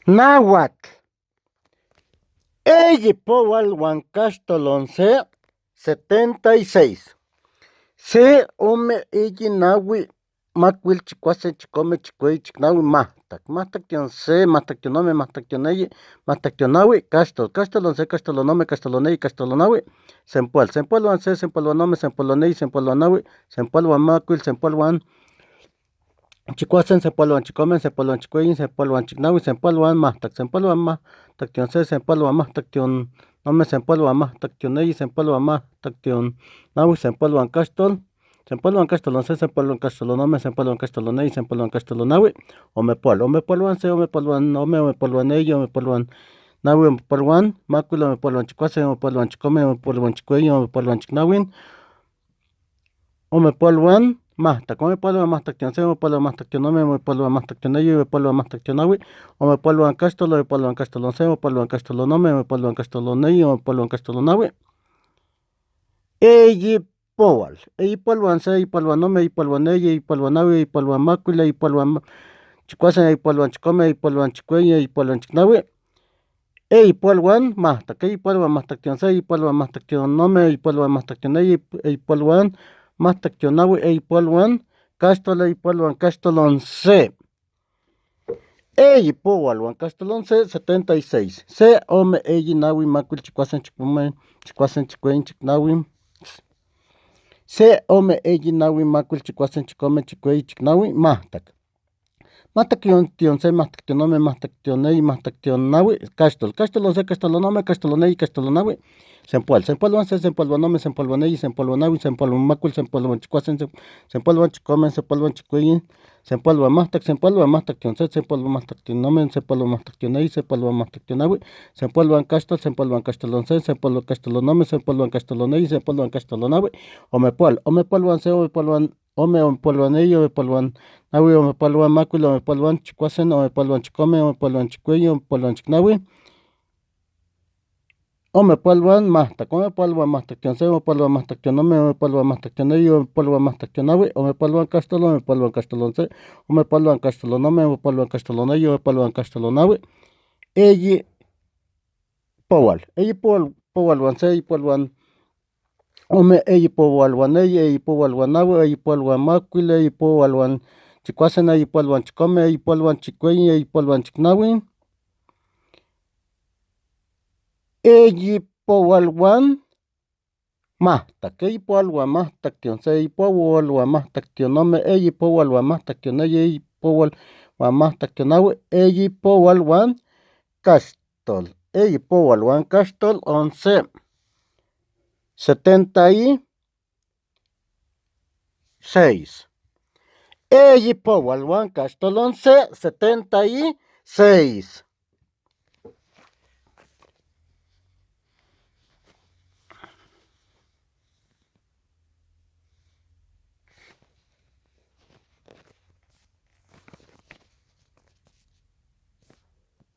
Náhuatl. Eyi powal Huancastolonce 76. Se ome eyi naui macuil chicuase chicome chicueyi chicnaui mahtac. Mahtac tion se, mahtac tion ome, mahtac tion eyi, mahtac tion naui, castol. Castolonce, castolonome, castoloneyi, castolonaui, sempual. Sempualuan se, sempualuan sempualoneyi, sempualuan naui, sempualuan macuil, sempualuan chicuasen, sempualuan chicome, sempualuan chicueyin, sempualuan chicnaui, sempualuan mahtac, sempualuan mahtac tion se, sempualuan mahtac tion ome, sempualuan mahtac tion eyi, sempualuan mahtac tion naui, sempualuan castol, sempualuan castolonce, sempualuan castolonome, sempualuan castoloneyi, sempualuan castolonaui, omepual, omepualuan se, omepualuan ome, omepualuan eyi, omepualuan naui, omepualuan macuil, omepualuan chicuasen, omepualuan chicome, omepualuan chicueyin, omepualuan chicnauin, omepualuan mahtac, omepualuan mahtac tion se, omepualuan mahtac tion ome, omepualuan mahtac tion eyi, omepualuan mahtac tion naui, omepualuan castol, omepualuan castolonce, omepualuan castolonome, omepualuan castoloneyi, omepualuan castolonaui, eyi powal, eyi pualuan se, eyi pualuan ome, eyi pualuan eyi, eyi pualuan naui, eyi pualuan macuil, eyi pualuan chicuasen, eyi pualuan chicome, eyi pualuan chicueyin, eyi pualuan chicnaui, eyi pualuan mahtac, eyi pualuan mahtac tion se, eyi pualuan mahtac tion ome, eyi pualuan mahtac tion eyi, eyi pualuan mahtac tion naui, eyi pualuan castol, eyi pualuan castolonce. Eyi powal Huancastolonce 76. Se ome eyi naui macuil chicuasen chicome, chicuasen chicueyin chicnaui. Se ome eyi naui macuil chicuasen chicome, chicueyi chicnaui, mahtac. Mahtac tion se, mahtac tion ome, mahtac tion eyi, mahtac tion naui, castol. Castolonce, castolonome, castoloneyi, castolonaui, sempual. Sempualuan se, sempualuan ome, sempualuan eyi, sempualuan naui, sempualuan macuil, sempualuan chicuasen, sempualuan chicome, sempualuan chicueyin, sempualuan mahtac tion se, sempualuan mahtac tion ome, sempualuan mahtac tion eyi, sempualuan mahtac tion naui, sempualuan castol, sempualuan castolonce, sempualuan castolonome, sempualuan castoloneyi, sempualuan castolonaui, omepual. Omepualuan se, omepualuan ome, omepualuan eyi, omepualuan naui, omepualuan macuil, omepualuan chicuasen, omepualuan chicome, omepualuan chicueyin, omepualuan chicnaui, omepualuan mahtac, omepualuan mahtac tion se, omepualuan mahtac tion ome, omepualuan mahtac tion eyi, omepualuan mahtac tion naui, omepualuan castol, omepualuan castolonce, omepualuan castolonome, omepualuan castoloneyi, omepualuan castolonaui, eyi powal, eyi powal se, eyi powal ome, eyi powal eyi, eyi powal naui, eyi powal macuil, eyi powal chicuasen, eyi powal chicome, eyi powal chicueyin, eyi powal chicnaui, eyi powal mahtac, eyi powal mahtac tion se, eyi powal mahtac tion ome, eyi powal mahtac tion eyi, eyi powal mahtac tion naui, eyi powal castol, eyi powal castol once 76. Eyi powal castol once 76.